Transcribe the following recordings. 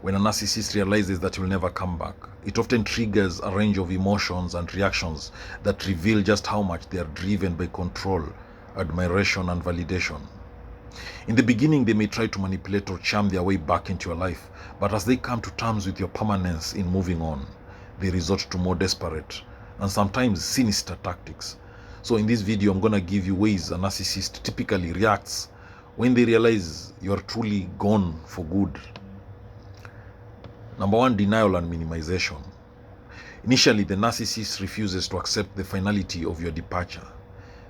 When a narcissist realizes that he will never come back, it often triggers a range of emotions and reactions that reveal just how much they are driven by control, admiration, and validation. In the beginning, they may try to manipulate or charm their way back into your life, but as they come to terms with your permanence in moving on, they resort to more desperate and sometimes sinister tactics. So in this video, I'm going to give you ways a narcissist typically reacts when they realize you are truly gone for good. Number one, denial and minimization. Initially, the narcissist refuses to accept the finality of your departure.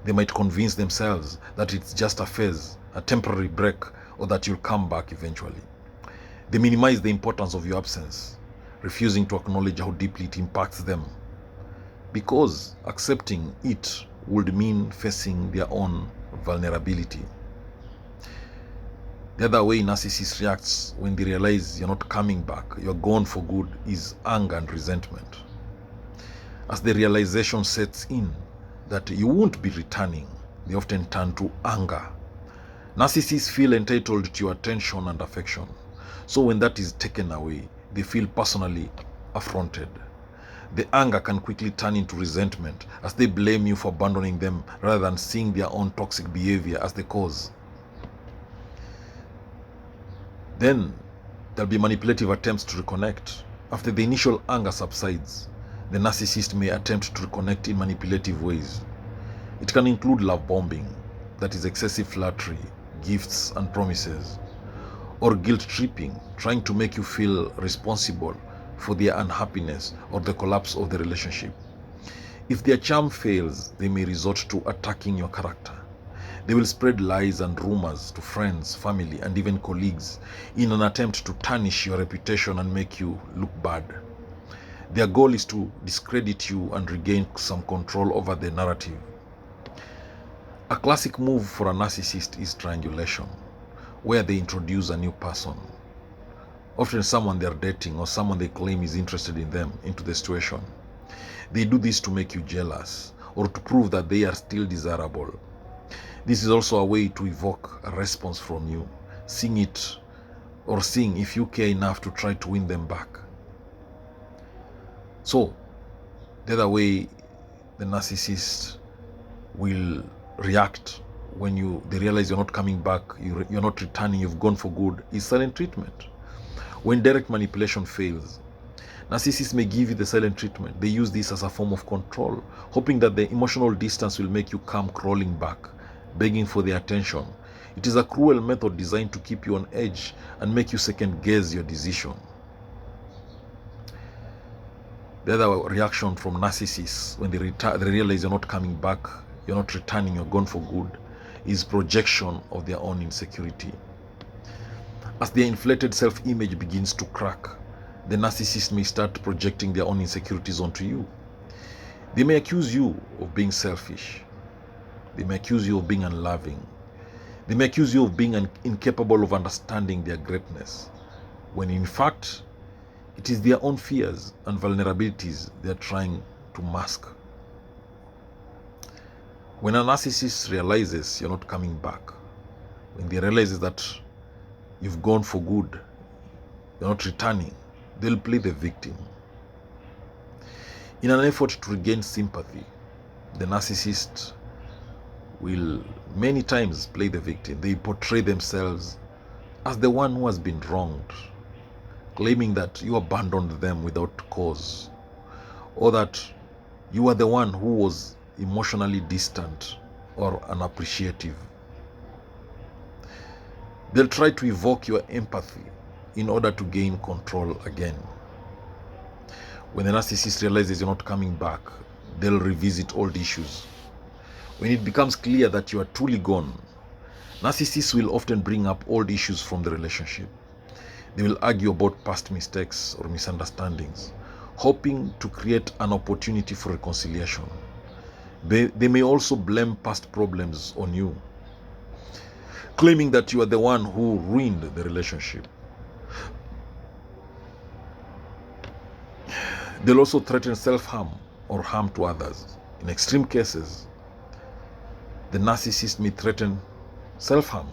They might convince themselves that it's just a phase, a temporary break, or that you'll come back eventually. They minimize the importance of your absence, refusing to acknowledge how deeply it impacts them, because accepting it would mean facing their own vulnerability. The other way narcissist reacts when they realize you're not coming back, you're gone for good, is anger and resentment. As the realization sets in that you won't be returning, they often turn to anger. Narcissists feel entitled to your attention and affection. So when that is taken away, they feel personally affronted. The anger can quickly turn into resentment as they blame you for abandoning them rather than seeing their own toxic behavior as the cause. Then there'll be manipulative attempts to reconnect. After the initial anger subsides, the narcissist may attempt to reconnect in manipulative ways. It can include love bombing, that is excessive flattery, gifts and promises, or guilt tripping, trying to make you feel responsible for their unhappiness or the collapse of the relationship. If their charm fails, they may resort to attacking your character. They will spread lies and rumors to friends, family, and even colleagues in an attempt to tarnish your reputation and make you look bad. Their goal is to discredit you and regain some control over the narrative. A classic move for a narcissist is triangulation, where they introduce a new person, often someone they're dating or someone they claim is interested in them, into the situation. They do this to make you jealous or to prove that they are still desirable. This is also a way to evoke a response from you, seeing if you care enough to try to win them back. So, the other way the narcissist will react when they realize you're not coming back, you're not returning, you've gone for good, is silent treatment. When direct manipulation fails, narcissists may give you the silent treatment. They use this as a form of control, hoping that the emotional distance will make you come crawling back, begging for their attention. It is a cruel method designed to keep you on edge and make you second guess your decision. The other reaction from narcissists when they realize you're not coming back, you're not returning, you're gone for good, is projection of their own insecurity. As their inflated self-image begins to crack, the narcissist may start projecting their own insecurities onto you. They may accuse you of being selfish. They may accuse you of being unloving. They may accuse you of being incapable of understanding their greatness, when in fact, it is their own fears and vulnerabilities they are trying to mask. When a narcissist realizes you're not coming back, when they realize that you've gone for good, you're not returning, they'll play the victim. In an effort to regain sympathy, the narcissist will many times play the victim. They portray themselves as the one who has been wronged, claiming that you abandoned them without cause, or that you are the one who was emotionally distant or unappreciative. They'll try to evoke your empathy in order to gain control again. When the narcissist realizes you're not coming back, they'll revisit old issues. When it becomes clear that you are truly gone, narcissists will often bring up old issues from the relationship. They will argue about past mistakes or misunderstandings, hoping to create an opportunity for reconciliation. They may also blame past problems on you, claiming that you are the one who ruined the relationship. They'll also threaten self-harm or harm to others. In extreme cases, the narcissist may threaten self-harm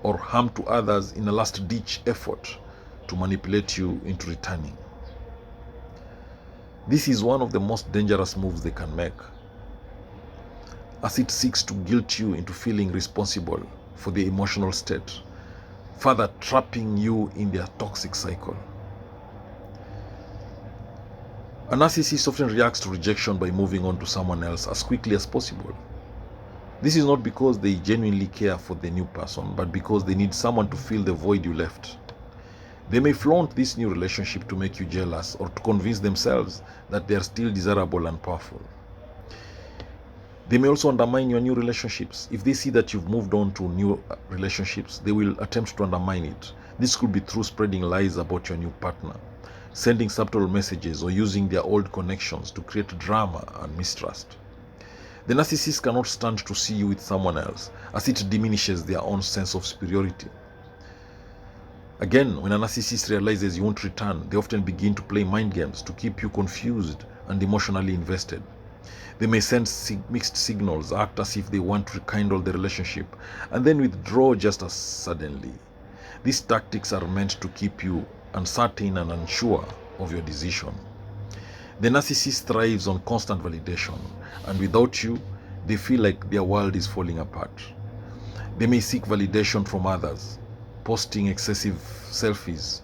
or harm to others in a last-ditch effort to manipulate you into returning. This is one of the most dangerous moves they can make, as it seeks to guilt you into feeling responsible for their emotional state, further trapping you in their toxic cycle. A narcissist often reacts to rejection by moving on to someone else as quickly as possible. This is not because they genuinely care for the new person, but because they need someone to fill the void you left. They may flaunt this new relationship to make you jealous or to convince themselves that they are still desirable and powerful. They may also undermine your new relationships. If they see that you've moved on to new relationships, they will attempt to undermine it. This could be through spreading lies about your new partner, sending subtle messages, or using their old connections to create drama and mistrust. The narcissist cannot stand to see you with someone else, as it diminishes their own sense of superiority. Again, when a narcissist realizes you won't return, they often begin to play mind games to keep you confused and emotionally invested. They may send mixed signals, act as if they want to rekindle the relationship, and then withdraw just as suddenly. These tactics are meant to keep you uncertain and unsure of your decision. The narcissist thrives on constant validation, and without you, they feel like their world is falling apart. They may seek validation from others, posting excessive selfies,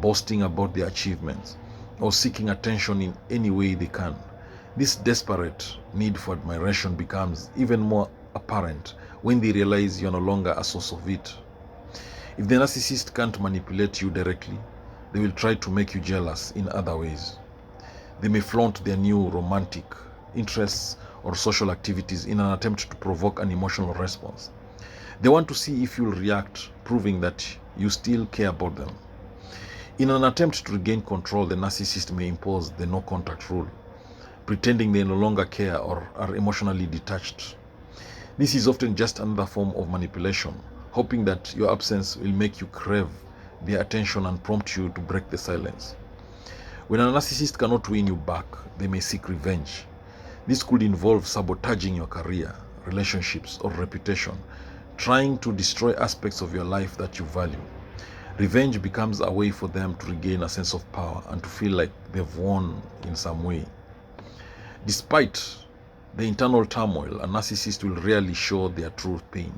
boasting about their achievements, or seeking attention in any way they can. This desperate need for admiration becomes even more apparent when they realize you're no longer a source of it. If the narcissist can't manipulate you directly, they will try to make you jealous in other ways. They may flaunt their new romantic interests or social activities in an attempt to provoke an emotional response. They want to see if you'll react, proving that you still care about them. In an attempt to regain control, the narcissist may impose the no contact rule, pretending they no longer care or are emotionally detached. This is often just another form of manipulation, hoping that your absence will make you crave their attention and prompt you to break the silence. When a narcissist cannot win you back, they may seek revenge. This could involve sabotaging your career, relationships, or reputation, trying to destroy aspects of your life that you value. Revenge becomes a way for them to regain a sense of power and to feel like they've won in some way. Despite the internal turmoil, a narcissist will rarely show their true pain.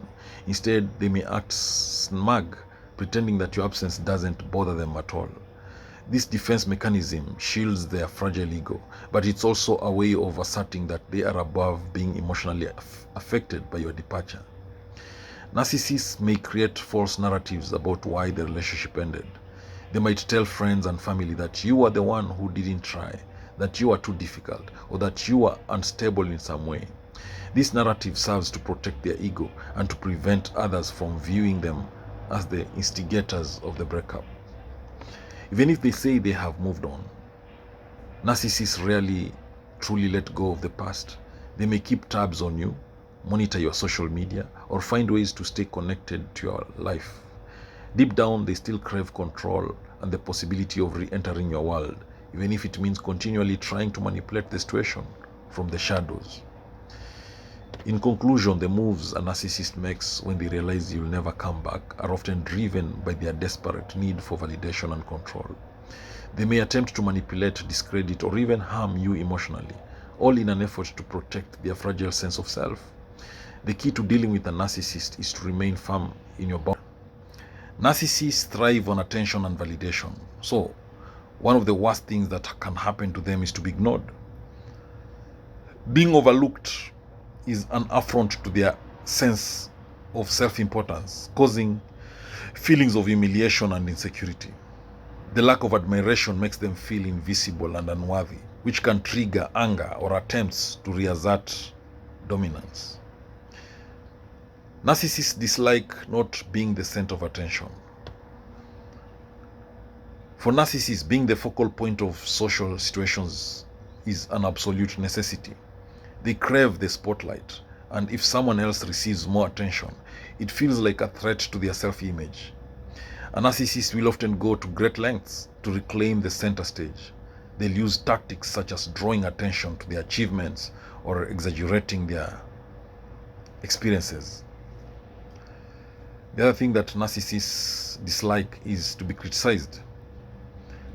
Instead, they may act smug, pretending that your absence doesn't bother them at all. This defense mechanism shields their fragile ego, but it's also a way of asserting that they are above being emotionally affected by your departure. Narcissists may create false narratives about why the relationship ended. They might tell friends and family that you are the one who didn't try, that you are too difficult, or that you are unstable in some way. This narrative serves to protect their ego and to prevent others from viewing them as the instigators of the breakup. Even if they say they have moved on, narcissists rarely truly let go of the past. They may keep tabs on you, monitor your social media, or find ways to stay connected to your life. Deep down, they still crave control and the possibility of re-entering your world, even if it means continually trying to manipulate the situation from the shadows. In conclusion, the moves a narcissist makes when they realize you'll never come back are often driven by their desperate need for validation and control. They may attempt to manipulate, discredit, or even harm you emotionally, all in an effort to protect their fragile sense of self. The key to dealing with a narcissist is to remain firm in your boundaries. Narcissists thrive on attention and validation, so one of the worst things that can happen to them is to be ignored. Being overlooked is an affront to their sense of self-importance, causing feelings of humiliation and insecurity. The lack of admiration makes them feel invisible and unworthy, which can trigger anger or attempts to reassert dominance. Narcissists dislike not being the center of attention. For narcissists, being the focal point of social situations is an absolute necessity. They crave the spotlight, and if someone else receives more attention, it feels like a threat to their self-image. A narcissist will often go to great lengths to reclaim the center stage. They'll use tactics such as drawing attention to their achievements or exaggerating their experiences. The other thing that narcissists dislike is to be criticized.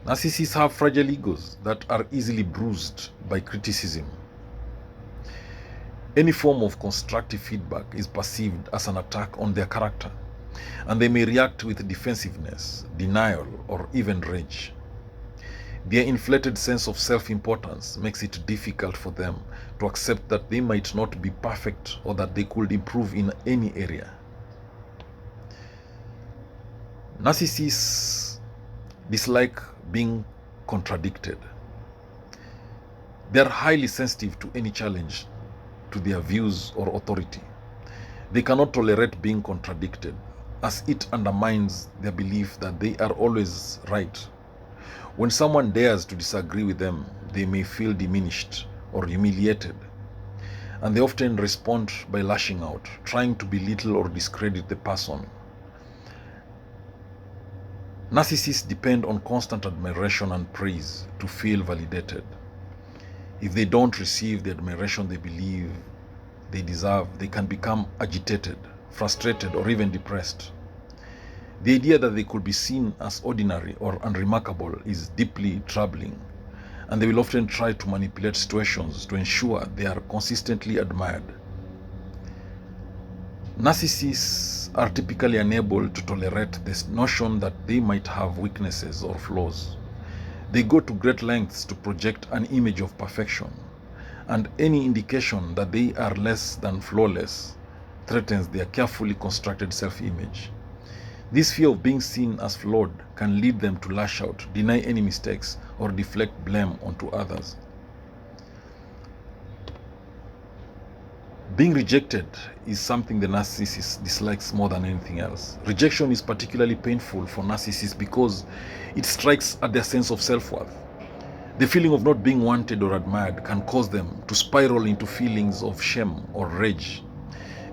Narcissists have fragile egos that are easily bruised by criticism. Any form of constructive feedback is perceived as an attack on their character, and they may react with defensiveness, denial, or even rage. Their inflated sense of self-importance makes it difficult for them to accept that they might not be perfect or that they could improve in any area. Narcissists dislike being contradicted. They are highly sensitive to any challenge to their views or authority. They cannot tolerate being contradicted, as it undermines their belief that they are always right. When someone dares to disagree with them, they may feel diminished or humiliated, and they often respond by lashing out, trying to belittle or discredit the person. Narcissists depend on constant admiration and praise to feel validated. If they don't receive the admiration they believe they deserve, they can become agitated, frustrated, or even depressed. The idea that they could be seen as ordinary or unremarkable is deeply troubling, and they will often try to manipulate situations to ensure they are consistently admired. Narcissists are typically unable to tolerate this notion that they might have weaknesses or flaws. They go to great lengths to project an image of perfection, and any indication that they are less than flawless threatens their carefully constructed self-image. This fear of being seen as flawed can lead them to lash out, deny any mistakes, or deflect blame onto others. Being rejected is something the narcissist dislikes more than anything else. Rejection is particularly painful for narcissists because it strikes at their sense of self-worth. The feeling of not being wanted or admired can cause them to spiral into feelings of shame or rage.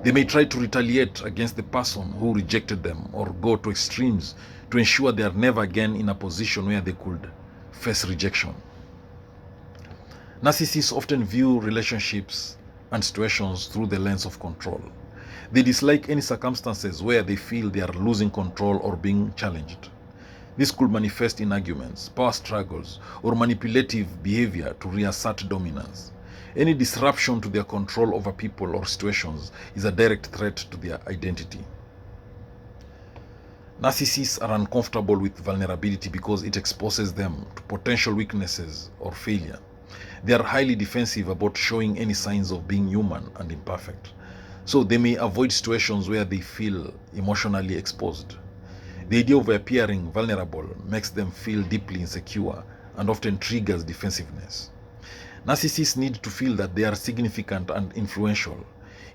They may try to retaliate against the person who rejected them or go to extremes to ensure they are never again in a position where they could face rejection. Narcissists often view relationships and situations through the lens of control. They dislike any circumstances where they feel they are losing control or being challenged. This could manifest in arguments, power struggles, or manipulative behavior to reassert dominance. Any disruption to their control over people or situations is a direct threat to their identity. Narcissists are uncomfortable with vulnerability because it exposes them to potential weaknesses or failure. They are highly defensive about showing any signs of being human and imperfect, so they may avoid situations where they feel emotionally exposed. The idea of appearing vulnerable makes them feel deeply insecure and often triggers defensiveness. Narcissists need to feel that they are significant and influential.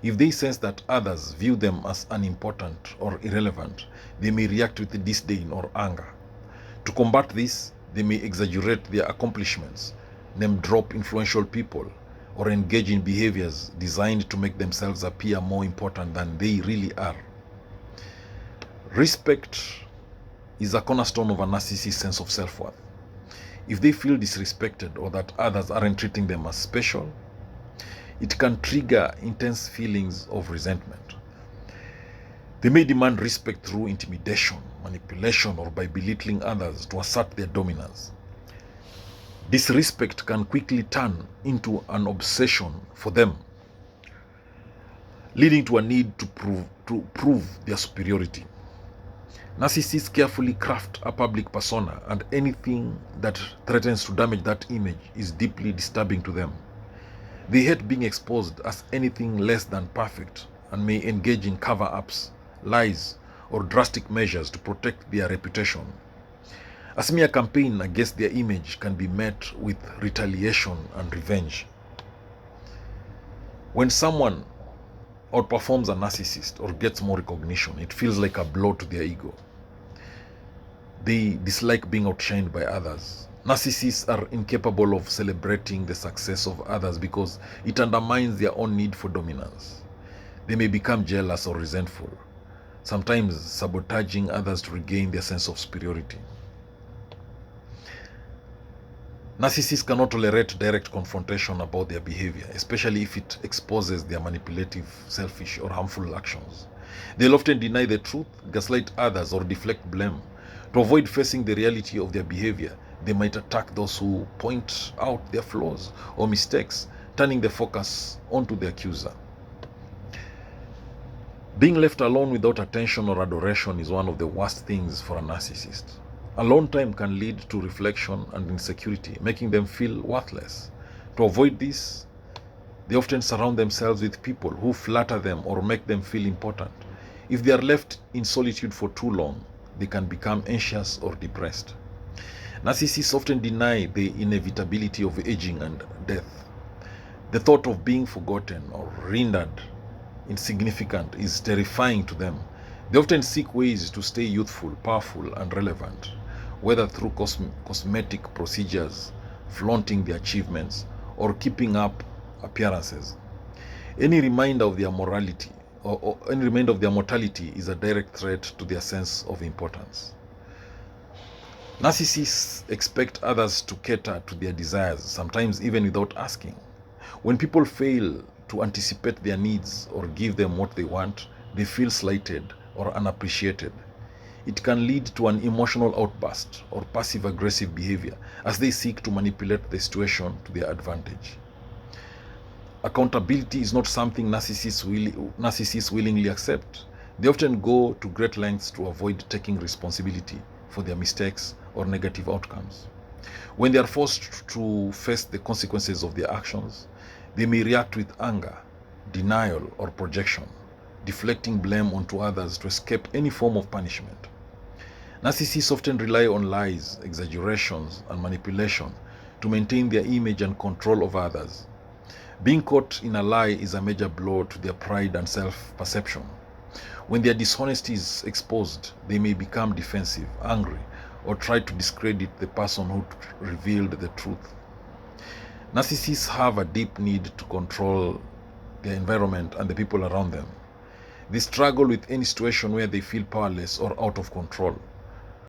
If they sense that others view them as unimportant or irrelevant, they may react with disdain or anger. To combat this, they may exaggerate their accomplishments, name drop influential people, or engage in behaviors designed to make themselves appear more important than they really are. Respect is a cornerstone of a narcissist's sense of self-worth. If they feel disrespected or that others aren't treating them as special, it can trigger intense feelings of resentment. They may demand respect through intimidation, manipulation, or by belittling others to assert their dominance. Disrespect can quickly turn into an obsession for them, leading to a need to prove their superiority. Narcissists carefully craft a public persona, and anything that threatens to damage that image is deeply disturbing to them. They hate being exposed as anything less than perfect and may engage in cover-ups, lies, or drastic measures to protect their reputation. A smear campaign against their image can be met with retaliation and revenge. When someone outperforms a narcissist or gets more recognition, it feels like a blow to their ego. They dislike being outshined by others. Narcissists are incapable of celebrating the success of others because it undermines their own need for dominance. They may become jealous or resentful, sometimes sabotaging others to regain their sense of superiority. Narcissists cannot tolerate direct confrontation about their behavior, especially if it exposes their manipulative, selfish, or harmful actions. They'll often deny the truth, gaslight others, or deflect blame. To avoid facing the reality of their behavior, they might attack those who point out their flaws or mistakes, turning the focus onto the accuser. Being left alone without attention or adoration is one of the worst things for a narcissist. Alone time can lead to reflection and insecurity, making them feel worthless. To avoid this, they often surround themselves with people who flatter them or make them feel important. If they are left in solitude for too long, they can become anxious or depressed. Narcissists often deny the inevitability of aging and death. The thought of being forgotten or rendered insignificant is terrifying to them. They often seek ways to stay youthful, powerful, and relevant, whether through cosmetic procedures, flaunting their achievements, or keeping up appearances. Any reminder of their morality or any reminder of their mortality is a direct threat to their sense of importance. Narcissists expect others to cater to their desires, sometimes even without asking. When people fail to anticipate their needs or give them what they want, they feel slighted or unappreciated. It can lead to an emotional outburst or passive-aggressive behavior as they seek to manipulate the situation to their advantage. Accountability is not something narcissists willingly accept. They often go to great lengths to avoid taking responsibility for their mistakes or negative outcomes. When they are forced to face the consequences of their actions, they may react with anger, denial, or projection, deflecting blame onto others to escape any form of punishment. Narcissists often rely on lies, exaggerations, and manipulation to maintain their image and control over others. Being caught in a lie is a major blow to their pride and self-perception. When their dishonesty is exposed, they may become defensive, angry, or try to discredit the person who revealed the truth. Narcissists have a deep need to control their environment and the people around them. They struggle with any situation where they feel powerless or out of control.